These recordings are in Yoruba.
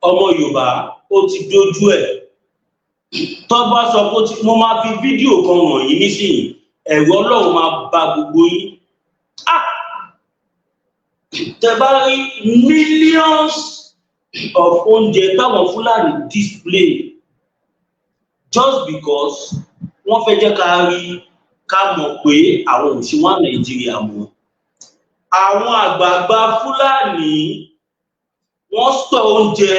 ọmọ Yorùbá ó ti dojú ẹ̀ tó bá sọ pé mo máa fi fídíò kan wọ̀nyí nísìnyí ẹ̀rọ Ọlọ́run máa ba gbogbo yín tẹ́ bá rí millions of oúnjẹ táwọn Fúlàní display just because wọ́n fẹ́ jẹ́ ká rí ká mọ̀ pé àwọn òṣìwọ̀n Nàìjíríà mọ̀ àwọn àgbààgbà Fúlàní wọ́n sọ oúnjẹ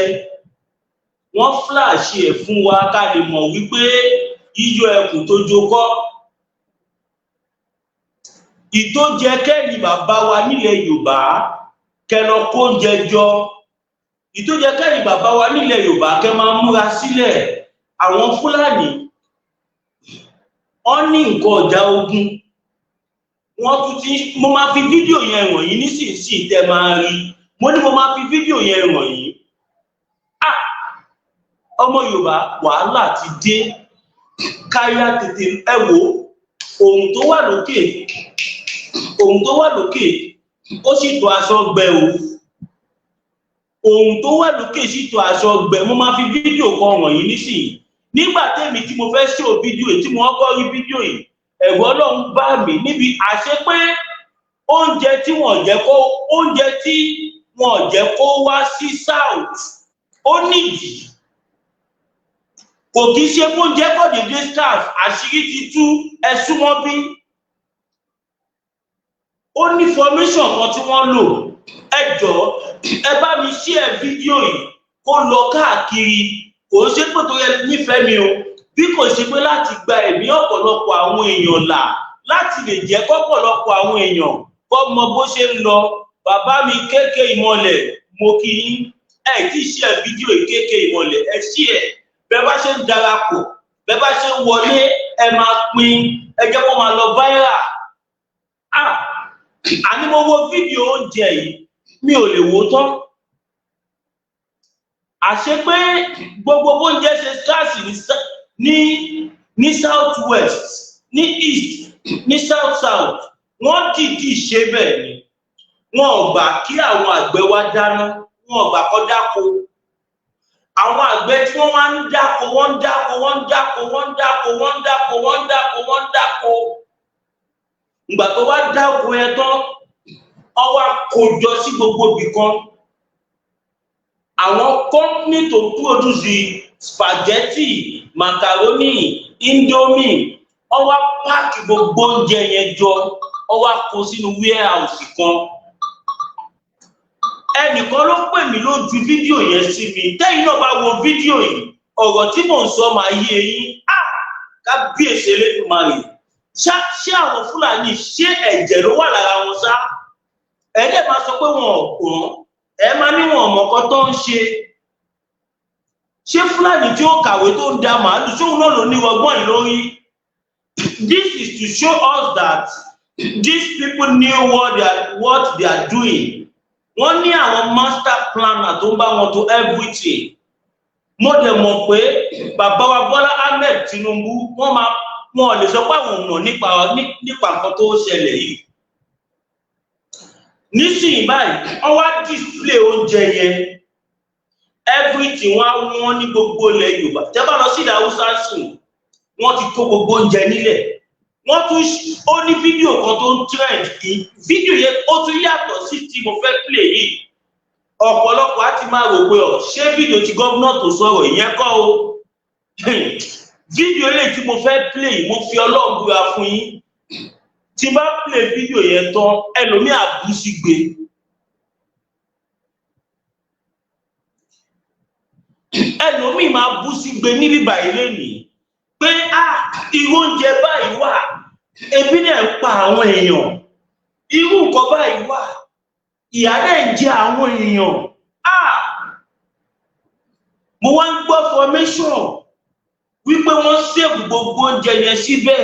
wọ́n flash ẹ̀ fún wa ká lè mọ̀ wípé yíyọ ẹkùn tó jókọ́ ìtójẹ kẹ́ni bàbá wa nílẹ̀ Yorùbá kẹlọ kó oúnjẹ jọ ìtójẹ kẹ́ni bàbá wa nílẹ̀ Yorùbá kẹ máa múra sílẹ̀ àwọn Fúlàní wọ́n ní nǹkan ọjà ogun wọ́n tún ti mo máa fi fídíò yẹn wọ̀nyí nísinsìnyí tẹ́ máa rí mo ní mo máa fi fídíò yẹn wọ̀nyí ọmọ Yorùbá wàhálà ti dé káyà tètè ẹ wò ohun tó wà lókè ó sì tó aṣọ gbẹ o ohun tó wà lókè sì tó aṣọ gbẹ mo máa fi fídíò kan wọ̀nyí nísinsìnyí nígbà tẹ́mi tí mo fẹ́ ṣe fídíò yìí tí mo kọ́ rí fídíò yìí ẹ̀rù Ọlọ́run bá mi níbi àṣẹ pé oúnjẹ tí wọ́n jẹ́ kó wá sí south ó nídìí kò kìí ṣe oúnjẹ kọ́ dédé staff àṣírí ti tú ẹ̀sùn mọ́ bí ó ní formation kan tí wọ́n lò ẹ jọ̀ọ́ ẹ bá mi share fídíò yìí kó lọ káàkiri kò ṣe pé tó yẹ nífẹ̀ẹ́ mi o bí kò ṣe pé láti gba ẹ̀mí ọ̀pọ̀lọpọ̀ àwọn èèyàn là láti lè jẹ́ kọ́pọ̀lọpọ̀ àwọn èèyàn kọ́ mọ bó ṣe ń lọ bàbá mi kéèké ìmọ̀lẹ̀ mo kí yín ẹ tí share fídíò yìí kéèké ìmọ̀lẹ̀ ẹ share bẹ́ẹ̀ bá ṣe ń darapọ̀ bẹ́ẹ̀ bá ṣe ń wọlé ẹ máa pín ẹ jẹ́ kó máa lọ viral àní mo wo fídíò oúnjẹ yìí mi ò lè wò tán àṣẹ pé gbogbo oúnjẹ ṣe scarce ní south west ní east ní south south wọ́n dìídì ṣe bẹ́ẹ̀ ni wọn ò gbà kí àwọn àgbẹ̀ wa dáná wọn ò gbà kó dáko àwọn àgbẹ̀ tí wọ́n wá ń dáko ìgbà tó wá dáko ẹ tán ó wá kójọ sí gbogbo ibì kan àwọn company tó produce spaghetti macaroni indomie ó wá páàkì gbogbo oúnjẹ yẹn jọ ó wá kó sínú warehouse kan ẹnìkan ló pè mí lójú fídíò yẹn sí mi tẹ́yìn náà bá wo fídíò yìí ọ̀rọ̀ tí mò ń sọ máa yé yín kábíyèsí Elédùmarè ṣé àwọn Fúlàní ṣé ẹ̀jẹ̀ ló wà lára wọn ṣá ẹ̀ẹ́dẹ̀ máa sọ pé wọn ò gbọ́n ẹ máa ní wọn ọmọ kan tó ń ṣé Fúlàní tí ó kàwé tó ń da màálù ṣóun náà ló ní ọgbọ́n yìí lórí this is to show us that these people knew what they are doing wọ́n ní àwọn master planner tó ń bá wọn tó everything mo dẹ̀ mọ̀ pé bàbá wa Bọ́lá Ahmed Tinubu wọn lè sọ pé àwọn mọ̀ nípa nǹkan tó ṣẹlẹ̀ yìí nísìnyí báyìí wọ́n wá display oúnjẹ yẹn everything wọ́n ní gbogbo ilẹ̀ Yorùbá tẹ́ bá lọ sí ilẹ̀ Haúsá sùn wọ́n ti kó gbogbo oúnjẹ nílẹ̀ wọ́n tún ó ní fídíò kan tó ń trend fídíò yẹn ó tún yàtọ̀ sí tí mo fẹ́ play yìí ọ̀pọ̀lọpọ̀ á ti máa rò pé ṣé fídíò tí gómìnà tó sọ̀rọ̀ ìyẹn kọ́ o fídíò eléyìí tí mo fẹ́ play mo fi Ọlọ́run búra fún yín tí bá play fídíò yẹn tán ẹlòmíì àbúsígbe ẹlòmíì máa búsígbe níbí báyìí lénìí pé irú oúnjẹ báyìí wà ebi náà ń pa àwọn èèyàn irú nǹkan báyìí wà ìyà náà ń jẹ àwọn èèyàn mo wá ń gbọ́ formation wípé wọ́n sèbù gbogbo oúnjẹ yẹn síbẹ̀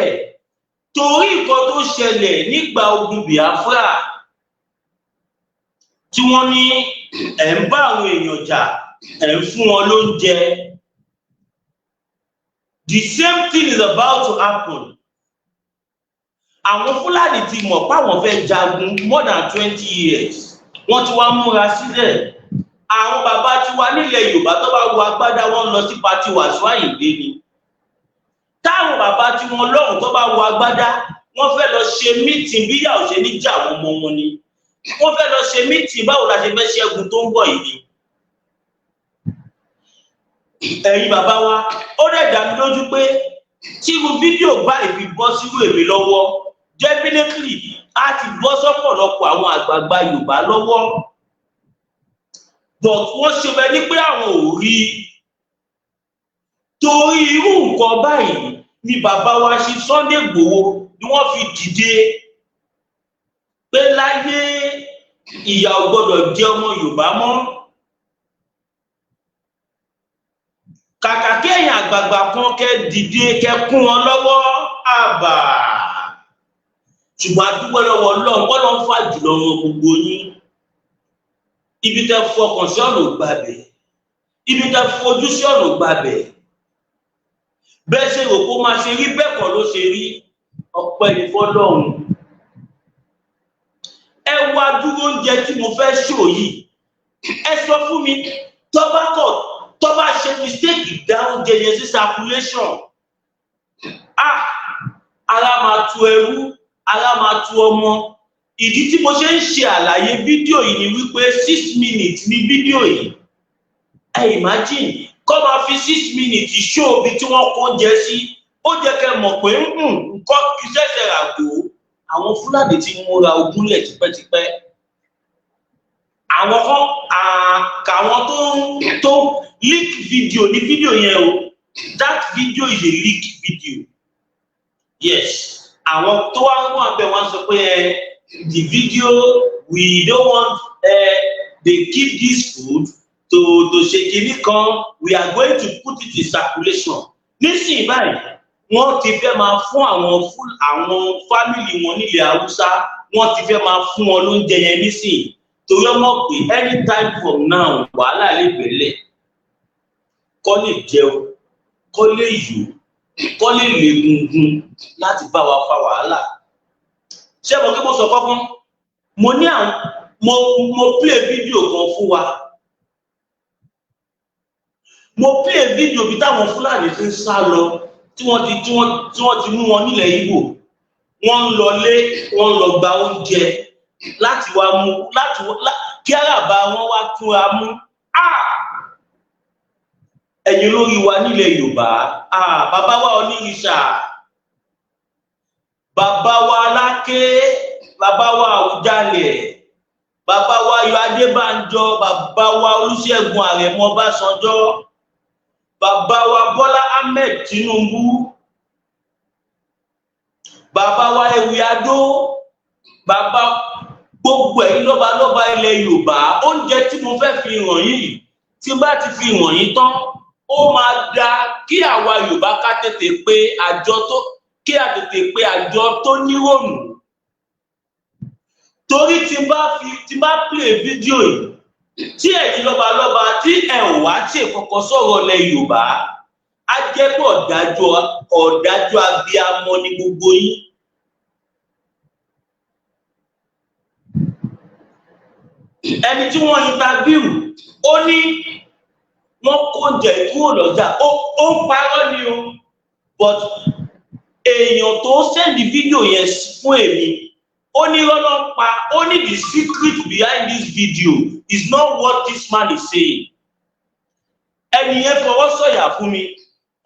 torí nǹkan tó ṣẹlẹ̀ nígbà ogun Biafra tí wọ́n ní ẹ̀ ń bá àwọn èèyàn jà ẹ̀ ń fún wọn lóúnjẹ. The same thing is about to happen. Àwọn Fúlàní ti mọ̀ páwọn fẹ́ jagun more than 20 years. Wọ́n ti wá múra sílẹ̀. àwọn bàbá tiwa nílẹ̀ Yorùbá tó bá wọ agbádá wọn lọ sí pati Wasiu Ayinde ni. Táwọn bàbá tí wọn lọ́rùn tó bá wọ agbádá wọ́n fẹ́ lọ ṣe mítìn bí ìyà ò ṣe ní jà àwọn ọmọ wọn ni. Wọ́n fẹ́ lọ ṣe mítìn báwo la ṣe fẹ́ ṣẹ́gun tó ń bọ̀ yìí ni. Ẹ̀yin bàbá wa ó dẹ̀ dá mi lójú pé tí irú fídíò báyìí fi bọ́ sírú èmi lọ́wọ́ definitely á ti bọ́ sọ́pọ̀lọpọ̀ àwọn àgbààgbà Yorùbá lọ́wọ́. But wọ́n ṣe bẹ́ẹ̀ ni pé àwọn ò rí i. Torí irú nǹkan báyìí ni bàbá wa ṣe Sunday Igboho ni wọ́n fi dìde pé láyé ìyà ò gbọdọ̀ jẹ ọmọ Yorùbá mọ́. Kàkà kí ẹ̀yin àgbààgbà kan kẹ́ dìde kẹ́ kún wọn lọ́wọ́ àbà. Ṣùgbọ́n a dúpẹ́ lọ́wọ́ Ọlọ́run bọ́lọ́ ń fà jùlọ wọn gbogbo yín. Ibi tẹ́ fọkàn sí ọ̀nà gbàbẹ̀. Ibi tẹ́ fojú sí ọ̀nà gbàbẹ̀. Bẹ́ẹ̀ ṣe rò kó máa ṣe rí bẹ́ẹ̀ kọ́ ló ṣe rí. Ọpẹ́ ni fọ́lọ́run. Ẹ wá dúró oúnjẹ tí mo fẹ́ ṣò yìí. Ẹ sọ fún mi tó bá ṣe mistake dá oúnjẹ yẹn sí circulation. Ara máa tu ẹrú, ara máa tu ọmọ. Ìdí tí mo ṣe ń ṣe àlàyé fídíò yìí ni wípé 6 minutes ní fídíò yìí. Ẹ imagine kọ́ máa fi 6 minutes show bí tí wọ́n kọ́ jẹ sí. Ó jẹ́ kẹ́ mọ̀ pé nǹkan kì í ṣẹ̀ṣẹ̀ ràgó. Àwọn Fúlàní ti múra ogúnlẹ̀ tipẹ́tipẹ́. Àwọn kan kàwọn tó leak video ní fídíò yẹn o. That video is a leak video. Yes. Àwọn tó wá ń wọ́n abẹ́ wọn sọ pé the video we don't want they keep this food to ṣe kìíní kan we are going to put it in circulation. Nísìnyí báyìí wọ́n ti fẹ́ máa fún àwọn fámìlì wọn nílẹ̀ Haúsá wọ́n ti fẹ́ máa fún wọn lóúnjẹ yẹn nísìnyí torí ọmọ pé anytime from now wàhálà lè bẹ̀rẹ̀ kọ́ lè jẹun kọ́ lè yò kọ́ lè lè gungun láti bá wa fa wàhálà. Ṣé mo kí mo sọ kọ́kọ́ mo ní àwọn mo play fídíò kan fún wa. Mo play fídíò bí táwọn Fúlàní ti ń sá lọ tí wọ́n ti mú wọn nílẹ̀ Ìgbò. Wọ́n ń lọlé wọ́n lọ gba oúnjẹ láti wá mú kí àràbà wọn wá túnra mú. Ẹ̀yin lórí wa nílẹ̀ Yorùbá bàbá wa Onírìṣà bàbá wa Aláké bàbá wa Àwùjalẹ̀ bàbá wa Ayọ̀ Adébánjọ bàbá wa Olúṣẹ́gun Àrẹ̀mọ Ọbásanjọ́ bàbá wa Bọ́lá Ahmed Tinubu bàbá wa Ewì Adó bàbá gbogbo ẹ̀yin lọ́balọ́ba ilẹ̀ Yorùbá oúnjẹ tí mo fẹ́ fi hàn yìí tí bá ti fi hàn yín tán ó máa da kí àwa Yorùbá ká tètè pé àjọ tó nírònú. Torí tí bá play fídíò yìí tí ẹ̀yin lọ́balọ́ba tí ẹ̀ wá tí ìkọ̀kọ̀ sọ̀rọ̀ lẹ̀ Yorùbá á jẹ́ pé ọ̀dájú abiyamọ ni gbogbo yín. Ẹni tí wọ́n interview ó ní wọ́n kó oúnjẹ kúrò lọ́jà ó ń parọ́ ni o but èèyàn tó sẹ́ndì fídíò yẹn fún èmi ó ní rọ́lọ́ pa ó ní the secret behind this video is not what this man is saying. Ẹni yẹn fọwọ́ sọ̀yà fún mi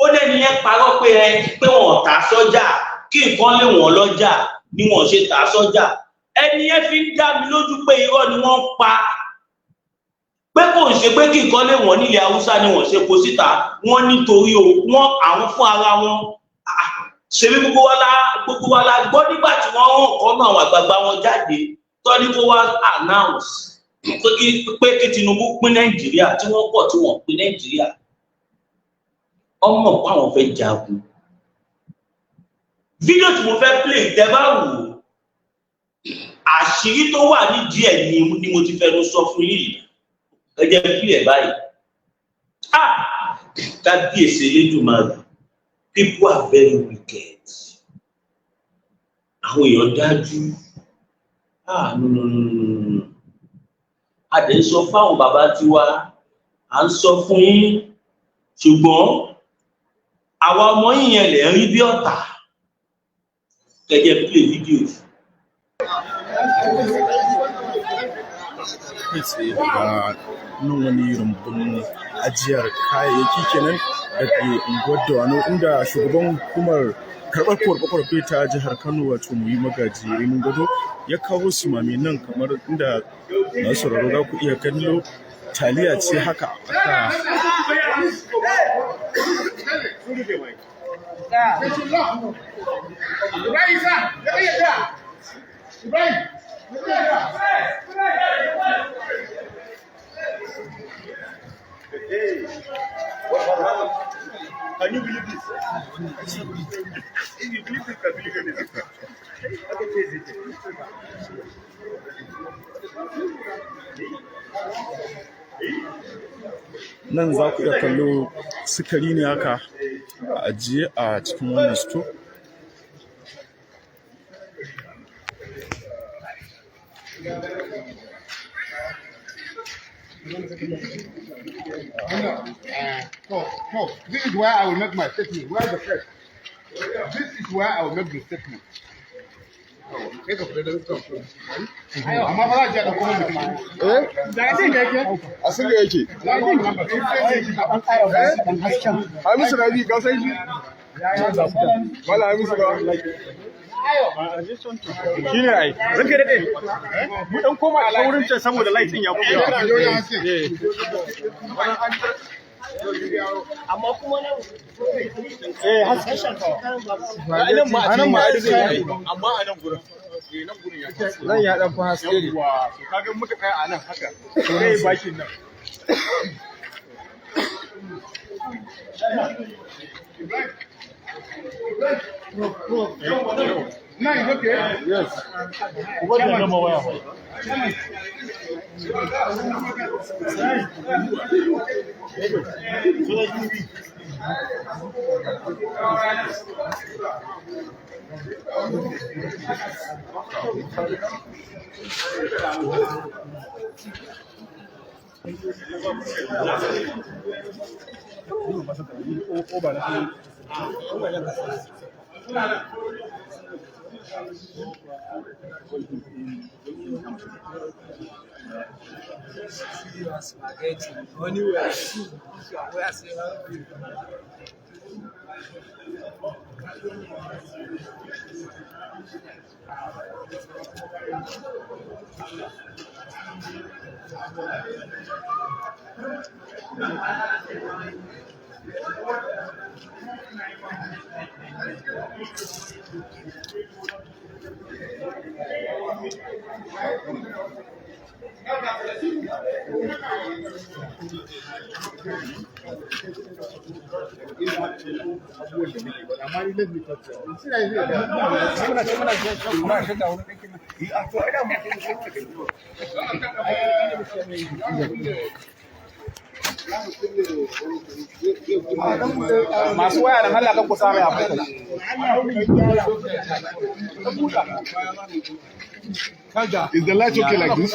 ó lẹ́ni yẹn parọ́ pé wọ́n tà sọ́jà kí nǹkan lé wọ́n lọ́jà ni wọ́n ṣe tà sọ́jà. Ẹni yẹn fi ń dá mi lójú pé irọ́ ni wọ́n pa pé kò ń ṣe pé kí nǹkan lé wọ́n nílẹ̀ Haúsá ni wọ́n ṣe kó síta wọ́n nítorí àwọn fún ara wọn. Ṣebí gbogbo wa la gbọ́ nígbà tí wọ́n hàn kọ́ náà àwọn àgbààgbà wọn jáde tó ní kó wá announce pé kí Tinubu pín Nàìjíríà tí wọ́n pọ̀ tí wọ́n pín Nàìjíríà. Ọmọ pa àwọn fẹ́ jagun. Fídíò tí mo fẹ́ play tẹ́ bá wò àṣírí tó wà nídìí ẹ̀ ni mo ti fẹnu sọ fún yìí. Ẹ jẹ́ play ẹ̀ báyìí. Kábíyèsí Elédùmarè. People are very wicked. Àwọn èèyàn dájú. No. a dẹ̀ ń sọ fáwọn bàbá tiwa à ń sọ fún yín ṣùgbọ́n àwa ọmọ yín yẹn lè rí bí ọ̀tá gẹ́gẹ́ play video yìí. kai tsaye daga nan wani rumbun ajiyar kayayyaki kenan da ke unguwar Dawano inda shugaban hukumar karɓar korafe ta jihar Kano wato muyi magaji Rimin Gado ya kawo simami nan kamar inda masu sauraro za ku iya kallo taliya ce haka aka Can you believe this? If you believe this, can believe it. nan za ku iya kallo sukari ne haka a ajiye a cikin wannan store. No, this is where I will make my statement. Where is the press? This is where I will make the statement. Amma ba za a je da kuma mutum. Da ya ce yake? A sun yake. Hamisu Rabi ka san shi? Mala Hamisu ba. Shi ne ai. Zan kai daɗe. Mu ɗan koma a wurin can saboda light ɗin ya buɗe. Amma kuma nan hasken anan ma a zai yi amma a nan gurin nan ya dan fa haske ne to kaga muka kai a nan haka sai bakin nan Nice, okay. Yes. What the number wire? Masu waya da halaka ku same a fata. Is the light okay like this?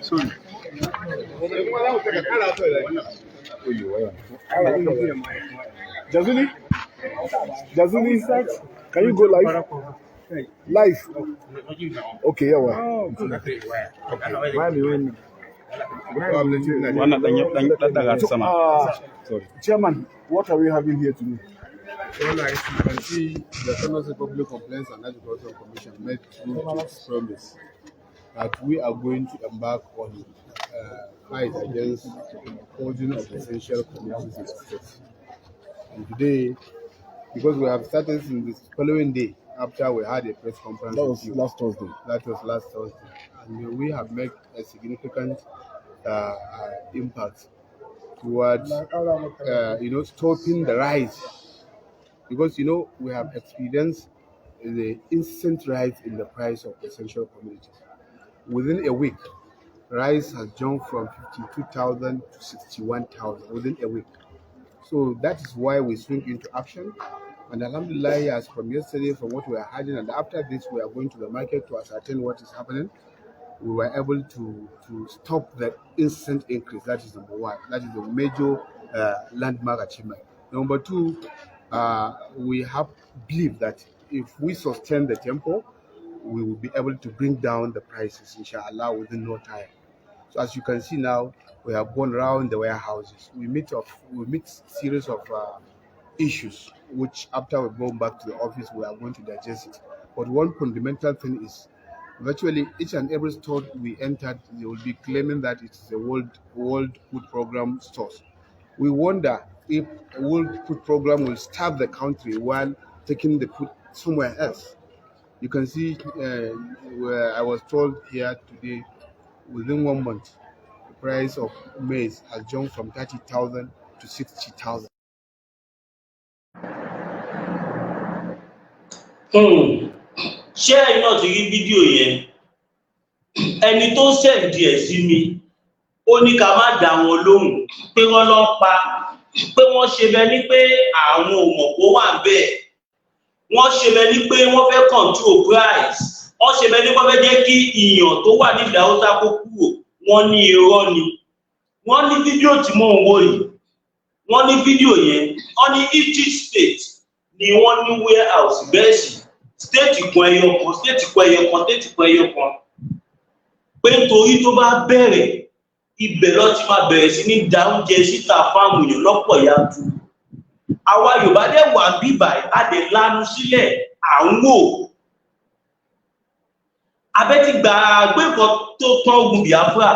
Sorry. Jazuli, can you go live? Live. Okay, yeah. Chairman, what are we having here today? Well, as you can see, the Kano State Public Complaints and Agricultural Commission made its promise that we are going to embark on fight against holding of essential commodities in the state. And today, because we have started in this following day after we had a press conference. That was last Thursday. That was last Thursday. And we have made a significant impact towards, stopping the rise. Because, we have experienced the instant rise in the price of essential commodities. Within a week, rice has jumped from 52,000 to 61,000 within a week. So that is why we swing into action And alhamdulillah, as from yesterday, from what we are hearing, and after this, we are going to the market to ascertain what is happening. We were able to stop the instant increase. That is number one. That is a major landmark achievement. Number two, we have believed that if we sustain the tempo, we will be able to bring down the prices, inshallah, within no time. So as you can see now, we have gone around the warehouses. We meet series of issues, which after we go back to the office, we are going to digest it. But one fundamental thing is, virtually each and every store we entered, they will be claiming that it's the World Food Program stores. We wonder if a World Food Program will starve the country while taking the food somewhere else. You can see where I was told here today, within 1 month, the price of maize has jumped from 30,000 to 60,000. Ṣé ẹ̀yin náà ti rí fídíò yẹn? Ẹni tó sẹ̀ǹdì ẹ̀ sí mi, ó ní ká má dá wọn lóhùn pé wọ́n lọ pa, pé wọ́n ṣe bẹ ní pé àwọn ò mọ̀ pé ó wà bẹ́ẹ̀. Wọ́n ṣe bẹ ní pé wọ́n fẹ́ control price. Wọ́n ṣe bẹ ní wọ́n fẹ́ jẹ́ kí ìyàn tó wà ní ilẹ̀ Haúsá kó kúrò. Wọ́n ní irọ́ ni. Wọ́n ní fídíò tí mò ń wò yìí. Wọ́n ní fídíò yẹn. Wọ́n ní each state ni wọ́n ní warehouse bẹ́ẹ̀ sì. State kan ẹyọ kan, state kan ẹyọ kan, state kan ẹyọ kan. Pé nítorí tó bá bẹ̀rẹ̀, ibẹ̀ ló ti máa bẹ̀rẹ̀ sí ní dá oúnjẹ síta fáwọn èèyàn lọ́pọ̀ yanturu. Àwa Yorùbá dẹ̀ wà bíbà á dẹ̀ lanu sílẹ̀ à ń wò. Abẹ́ ti gbàgbé nǹkan tó tán ogun Biafra.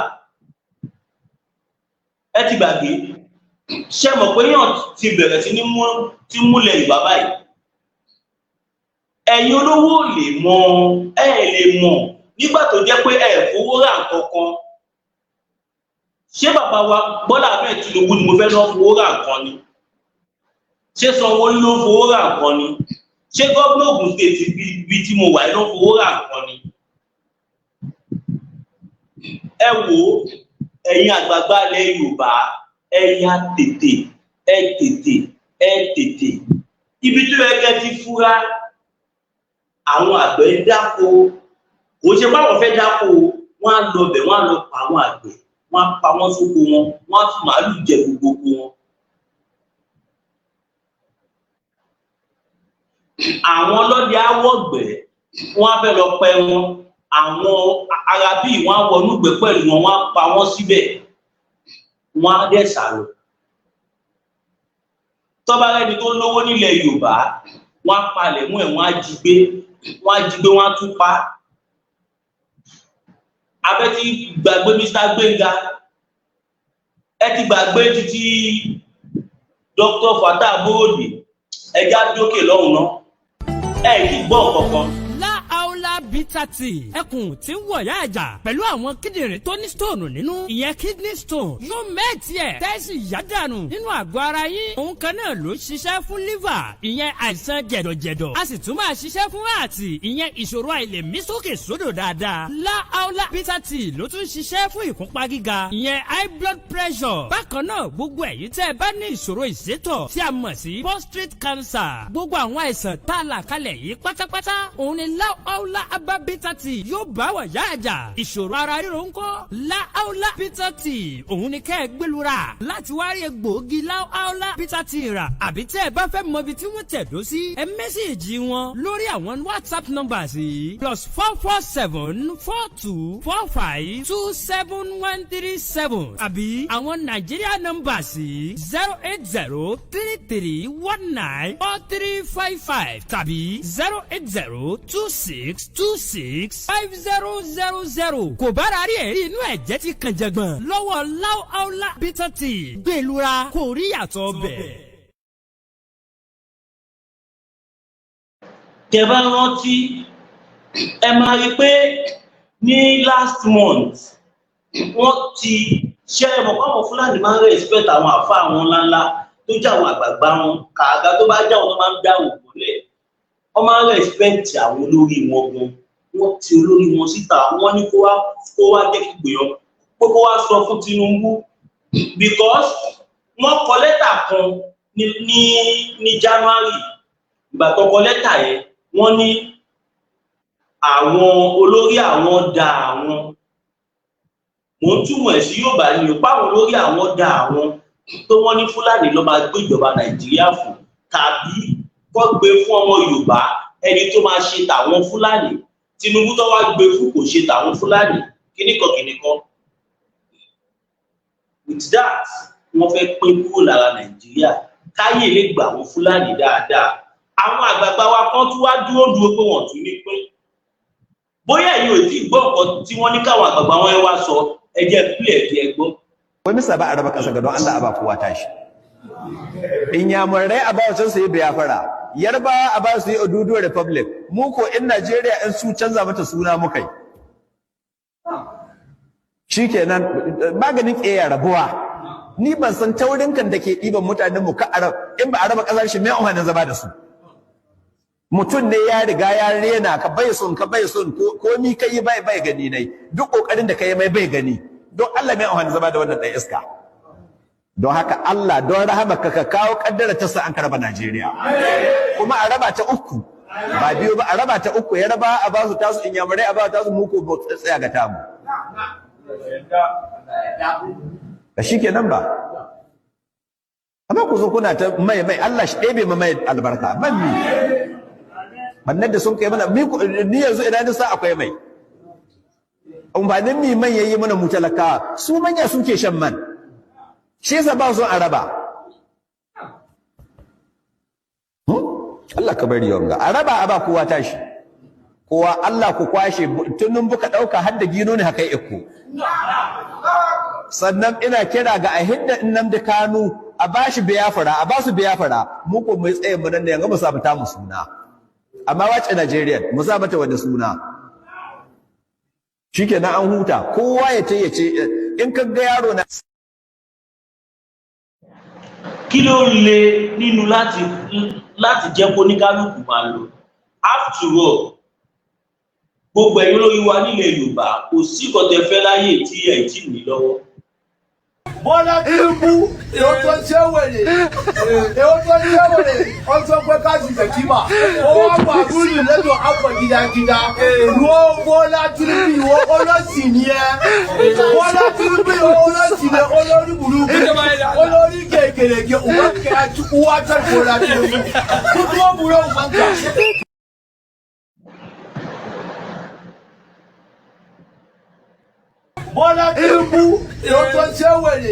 Ẹ ti gbàgbé. Ṣé mọ̀ pé yàn ti bẹ̀rẹ̀ sí ní múlẹ̀ Yorùbá báyìí? Ẹ̀yin olówó lè mọ̀ nígbà tó jẹ́ pé fowó rà nǹkan kan. Ṣé bàbá wa Bọ́lá Ahmed Tinubu ni mo fẹ́ lọ fowó rà nǹkan ni? Ṣé Sanwó-Olú ló fowó rà nǹkan ni? Ṣé gómìnà Ògùn state bí tí mo wà ló fowó rà nǹkan ni? Ẹ wò ó, ẹ̀yin àgbààgbà ilẹ̀ Yorùbá, ẹ yá tètè. Ibi tó yẹ kẹ́ ti fura, àwọn àgbẹ̀ ń dáko. Kò ṣe báwọn fẹ́ dáko, wọ́n á lọ bẹ̀, wọ́n á lọ pa àwọn àgbẹ̀, wọ́n á pa wọ́n sóko wọn, wọ́n á fi màálù jẹ gbogbo wọn. Àwọn ọlọ́dẹ á wọ̀gbẹ́, wọ́n á fẹ́ lọ pẹ wọn. Àwọn Arábí wọ́n á wọnú ìgbẹ́ pẹ̀lú wọn, wọ́n á pa wọ́n síbẹ̀, wọ́n á dẹ̀ sálọ. Tọ́ba rẹ́ni tó lówó nílẹ̀ Yorùbá, wọ́n á palẹ̀ mú ẹ̀, wọ́n á jí gbé, wọ́n á tún pa. Abẹ́ ti gbàgbé Mr. Gbenga, ẹ ti gbàgbé títí Dr. Fatah Bóòdì, ẹja dókè lọ́hùn náà, ẹ kì í gbọ́ kankan. Bitter tea ẹkùn tí ń wọ̀yá ẹ̀jà pẹ̀lú àwọn kíndìnrín tó ní stone nínú ìyẹn kidney stone yóò mẹ́ẹ̀tì ẹ̀ tẹ́sí yádànù nínú àgọ́ ara yín. Òun kan náà ló ṣiṣẹ́ fún liver ìyẹn àìsàn jẹ̀dọ̀jẹ̀dọ̀, a sì tún máa ṣiṣẹ́ fún àti ìyẹn ìṣòro àìlèmí sókè sódò dáadáa. Láàólà bitter tea ló tún ṣiṣẹ́ fún ìkúnpá gíga ìyẹn high blood pressure. Bákan náà gbogbo ẹ̀yin tẹ́ ẹ bá ní ìṣòro ìsétọ̀ tí a mọ̀ sí prostate cancer, gbogbo àwọn àìsàn tá a là kalẹ̀ yìí pátápátá òun ni láàólà Agba bitter tea yóò bá wà yá àjà. Ìṣòro ara ríro ń kọ́ láàólà bitter tea òun ni kẹ́ ẹ gbẹlura láti wá rí egbòogi láàólà bitter tea rà. Àbí tẹ́ ẹ bá fẹ́ mọ ibi tí wọ́n tẹ̀dó sí, ẹ mẹ́sẹ̀jì wọn lórí àwọn WhatsApp numbers yìí +447-4245-27137 àbí àwọn Nigeria numbers yìí 08033194355 tàbí 08026265000. Kò bára rí ẹ̀rí inú ẹ̀jẹ̀ ti kàn jẹ̀gbọ̀n lọ́wọ́ láàólà bitter tea gbẹlura kò rí yàtọ̀ bẹ̀. Tẹ́ bá rántí, ẹ máa rí pé ní last month wọ́n ti ṣe ẹ̀mọ̀ pàwọn Fúlàní máa ń respect àwọn àfa àwọn ńláńlá tó jẹ́ àwọn àgbààgbà wọn, kààgà tó bá jẹ́ àwọn tó máa ń dá òkú lẹ̀. Wọ́n máa ń respect àwọn olórí wọn gan. Wọ́n ti olórí wọn síta, wọ́n ní kó wá jẹ́ kí gbèyàn kó wá sọ fún Tinubu because wọ́n kọ lẹ́tà kan ní January ìgbà tó kọ lẹ́tà yẹn wọ́n ní àwọn olórí àwọn da àwọn, mò ń túmọ̀ ẹ̀ sí Yorùbá ni ò páwọn olórí àwọn da àwọn tó wọ́n ní Fúlàní ló máa gbé ìjọba Nàìjíríà fún, tàbí kọ́ gbé fún ọmọ Yorùbá ẹni tó máa ṣe tàwọn Fúlàní. Tinubu tó wá gbé fún kò ṣe tàwọn Fúlàní kíníkan. With that wọ́n fẹ́ pín kúrò lára Nàìjíríà káyè lè gbà àwọn Fúlàní dáadáa. Àwọn àgbààgbà wa kan tún wá dúró pé wọ́n tún ní pín. Bóyá èyí ò tí gbọ́ nǹkan tí wọ́n ní káwọn àgbààgbà wọn wá sọ, ẹ jẹ́ pílẹ̀ kí ẹ gbọ́. Wai misa ba a raba ƙasa ga don Allah a ba kowa tashi. Inyamurai a ba su yi Biafra, Yarba a ba su yi Oduduwa Republic, mu ko in Najeriya in su canza mata suna muka yi. Shikenan maganin ƙeya rabuwa. Ni ban san taurin kan da ke ɗiban mutanen mu ka arab in ba a raba ƙasar shi mai umarnin zama da su. Mutum ne ya riga ya rena ka bai son ko ni kai bai gani nai duk kokarin da kai mai bai gani. Don Allah mai auhan zama da wannan ɗan iska. Don haka Allah don rahamaka ka kawo kaddara ta sa an karaba Najeriya. Kuma a raba ta uku ba biyu ba, a raba ta uku, ya raba a ba su tasu inyamurai a ba tasu muku ba tsaya ga tamu. Da shi kenan ba. Amma ku zo kuna ta mai Allah shi ɗebe ma mai albarka. Man mi. Bannan da sun kai mana ni yanzu idan sa akwai mai. Amfanin mi man yayi mana mu talakawa, su manya suke shan man. Shi yasa ba su araba. Allah ka bari yanga. Araba a ba kowa tashi. Kowa Allah ku kwashe tunun buka dauka har da gino ne haka iko. Sannan ina kira ga ahidda innam da Kanu a bashi Biafra, a basu Biafra, mu ko mai tsaye mu nan da yanga mu samu ta mu suna. Amma wace Najeriya mu sa mata wani suna. Shikenan an huta, kowa ya ce in ka ga yaro na kí ló le nínú láti jẹ́ kó ní kálukú máa lò. After all, gbogbo ẹ̀yin olórí wa nílẹ̀ Yorùbá kò sí kọ̀tẹ́ fẹ́ láyé tí ẹ̀ tí ní lọ́wọ́. Bọ́lá Tinubu èwo tó ṣe wèrè ọ̀sán pé káàsì tẹ̀kímà owó àgbà gúrì lẹ́dọ̀ àpọ̀ gidagida ìwọ Bọ́lá Tinubu ìwọ olóṣì ni ẹ Bọ́lá Tinubu ìwọ olóṣì ni olórí burúkú olórí kékeré òwò kẹ́ẹ̀tù wá tẹ̀ Bọ́lá Tinubu kúkú ó burú òun kà. Bọ́lá Tinubu èwo tó ṣe wèrè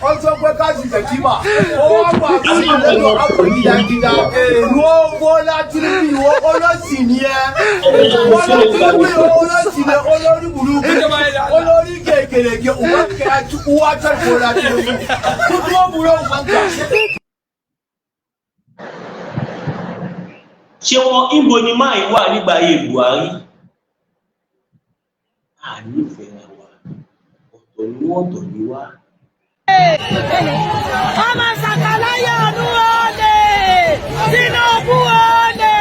ọ̀sán pé káàsì tẹ̀kímà owó àgbà gúrì lẹ́dọ̀ àpọ̀ gidagida ìwọ Bọ́lá Tinubu ìwọ olóṣì ni ẹ Bọ́lá Tinubu ìwọ olóṣì ni olórí burúkú olórí kékeré òwò kẹ́ẹ̀tù wá tẹ̀ Bọ́lá Tinubu kúkú ó burú òun kà. Ṣé wọn ìbò ni máa wà nígbà ayé Buhari? Nífẹ̀ẹ́ wa ọ̀tọ̀ ni wá. Ọmọ Sàkáláyà ọdún olè Tinubu olè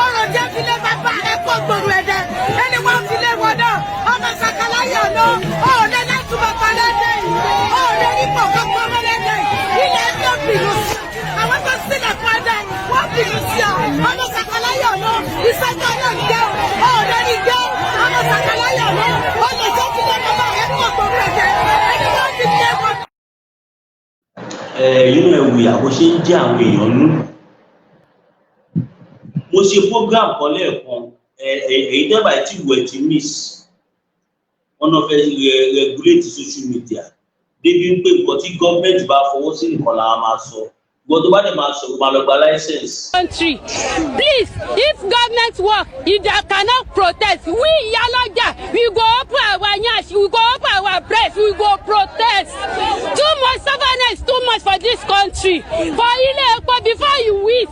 ọ̀rọ̀ jẹ́ filé bàbá rẹ̀ pọ̀ gbòòrò ẹ̀dẹ̀ ẹni wọ́n filé wọn náà ọmọ Sàkáláyà náà ọ̀ọ́dẹ láti bàbá lẹ́dẹ̀ ọ̀ọ́dẹ nípò kankan lẹ́dẹ̀ ilẹ̀ ẹjọ́ bìrù sí àwọn tó sílẹ̀ fún ẹ̀dẹ̀ wọ́n bìrù sí ọ ọmọ Sàkáláyà náà ìṣẹ́jọ́ náà ń jẹ́ ọ̀ọ́dẹ ní jẹ́ ọmọ Sàkáláyà náà ọ̀ọ́dẹ jẹ́ filé bàbá rẹ̀ pọ̀ gbòòrò ẹ̀dẹ̀ ẹni wọ́n filé wọn. Inú ẹ̀wù ìyàwó ṣe ń jẹ́ àwọn èèyàn nú. Mo ṣe program kan lẹ́ẹ̀kan, èyí dẹ́gbà tí wẹ̀ ti miss. Wọ́n náà fẹ́ regulate social media. Débi pé nǹkan tí gọ́ọ̀mẹ̀ntì bá fọwọ́ sí nìkan la máa sọ. Ìwọ́n tó bá dẹ̀ máa sọ, máa lọ gba license. Country, please, if government work, if they cannot protest, we Yaloja, we go open our nyash, we go open our press, we go protest. Too much stubbornness, too much for this country. For before you win,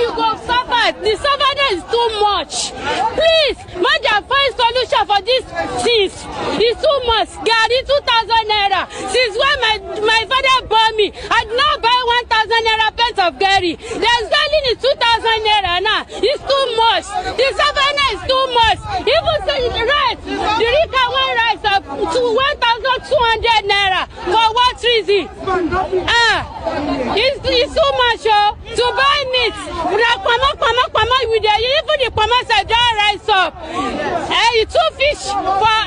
you go suffer. The stubbornness is too much. Please, make them find solution for this things. It's too much. Gary 2,000 naira. Since when my father bought me, I did not buy 1,000 naira pence of Gary. They're selling it 2,000 naira now. It's too much. The stubbornness is too much. Even the rice, the Rika one rice of 1,200 naira for what 3 easy. It's too much to buy meat. With the even the commerce don't rise up. Two fish for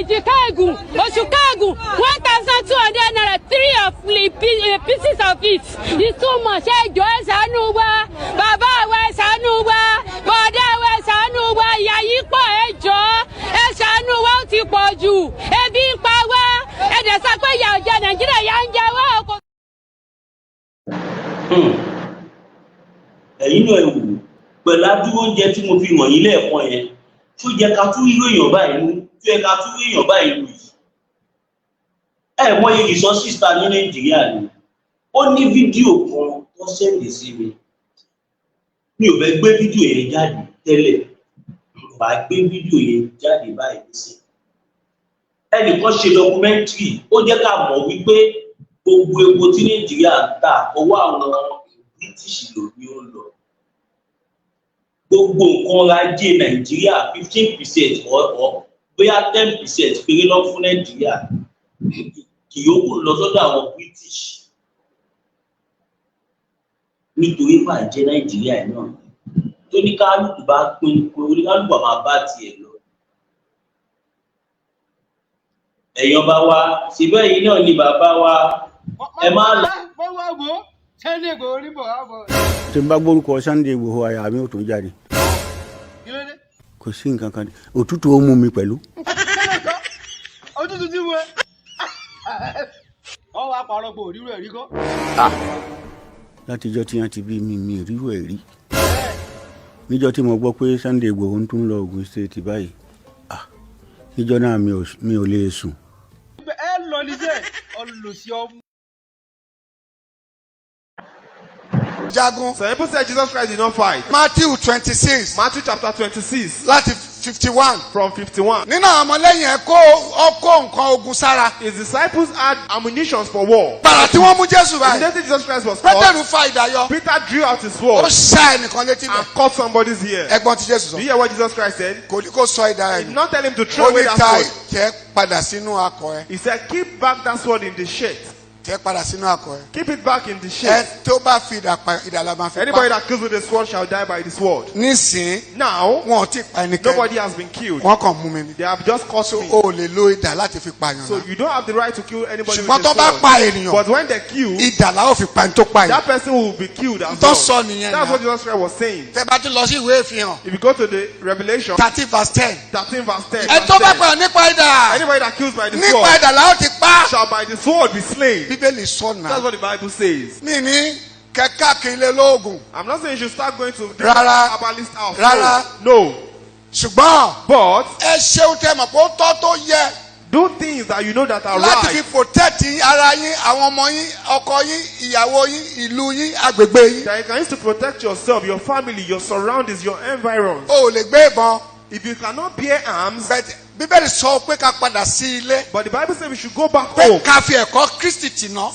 Chicago or Chicago 1,200 naira, 3 of pieces of it. It's too much. Sanuwa, Baba wa Sanuwa, Boda wa Sanuwa, Yayipo ejo, Sanuwa ti pọ̀jù, ebi ń pa wá, ẹ̀dẹ̀ sọ pé ìyà ọ̀jẹ̀ Nàìjíríà yà ń jẹ wá. Ẹ̀yin náà wò pẹ̀lú adúró oúnjẹ tí mo fi hàn yín lẹ́ẹ̀kan yẹn tó yẹ ká tún irú èèyàn báyìí mú tó yẹ ká tún irú èèyàn báyìí lù yìí. Mọye resources ta ní Nàìjíríà ni ó ní fídíò kan tó sẹ́ndì sí mi ò fẹ́ gbé fídíò yẹn jáde tẹ́lẹ̀ wàá gbé fídíò yẹn jáde báyìí sí. Ẹnìkan ṣe documentary ó jẹ́ ká mọ̀ wípé gbogbo epo tí Nàìjíríà ń tà owó àwọn British ló ní ó lọ. Gbogbo nǹkan ọrọ̀ ajé Nàìjíríà 15% or bóyá 10% péré lọ fún Nàìjíríà kì yóò kó lọ sọ́dọ̀ àwọn British nítorí bàjẹ́ Nàìjíríà náà tó ní kálukú bá pín oníkálukú máa bá tiẹ̀ lọ. Ẹ̀yin ọba wa síbẹ̀ yìí náà ni bàbá wa ẹ máa lọ. Tí n bá gbórúkọ Sunday Igboho àyà mi ò tó jáde kò sí nǹkan kan òtútù ó mú mi pẹ̀lú. Òtútù ti mú ẹ. Ọ wá parọ́ pé òrírò ẹ̀rí kọ́. Látijọ́ tí wọ́n ti bí mi rírò ẹ̀rí. Níjọ́ tí mo gbọ́ pé Sunday Igboho ń tún lọ Ògùn State báyìí níjọ́ náà mi ò lè sùn. Ẹ lọ níjẹ́ olùsí ọmú. Jagun. Some people say Jesus Christ did not fight. Matthew 26. Matthew chapter 26. Láti 51. From 51. Nínú àwọn ọmọlẹ́yìn ẹ̀ kó nǹkan ogun sára. His disciples had ammunitions for war. Gbàrà tí wọ́n mú Jésù báyìí. Immediately Jesus Christ was caught. Pétérù fa ìdáyọ. Peter drew out his sword. Ó ṣá ẹnìkan létí and cut somebody's ear. Ẹ̀gbọ́n tí Jésù sọ. Do you hear what Jesus Christ said? Kò ní kó sọ ìdá He ẹ̀. did not tell him to throw away that sword. Ó ní ta tẹ́ padà sínú akọ ẹ. He said keep back that sword in the shirt. Tẹ́ padà sínú akọ ẹ. Keep it back in the shirt. Ẹ tó bá fi ìdàlá máa fi pa. Anybody that kills with the sword shall die by the sword. Nísìn. Now. Wọn ò tí ì pa ẹnikẹ́ni. Nobody has been killed. Wọ́n kàn mú mi ni. They have just caught me. O lè lo idà láti fi pààyàn náà. So you don't have the right to kill anybody with ṣùgbọ́n a tó sword. bá pa ènìyàn. But when they kill. Ìdàlá ò fi pa ẹni tó pa yìí. That person will be killed as Tó well. sọ nìyẹn náà. That's what Jesus Christ was saying. Tẹ́ bá tún lọ sí ìwé ìfihàn. If you go to the Revelation. 13 verse 10. 13 verse 10. Ẹ tó bá pààyàn nípa idà. Anybody that kills by the sword. Nípa ìdàlá ó ti pa. Shall by the sword be slain. Bíbélì sọ náà. That's what the Bible says. Mi ní kẹ̀kẹ́ kìlẹ̀ lóògùn. I'm not saying you should start going to Rárá. herbalist house. Rárá. No. Ṣùgbọ́n. But. Ẹ ṣeun tẹ́ mọ̀ pé ó tọ́ tó yẹ. Do things that you know that are right. Láti fi protect ara yín, àwọn ọmọ yín, ọkọ yín, ìyàwó yín, ìlú yín, agbègbè yín. That you can use to protect yourself, your family, your surroundings, your environs. O ò lè gbé ìbọn. If you cannot bear arms. Bíbélì sọ pé ká padà sí ilé. But the Bible says we should go back pé home. ká fi ẹ̀kọ́ Kristi tì ná.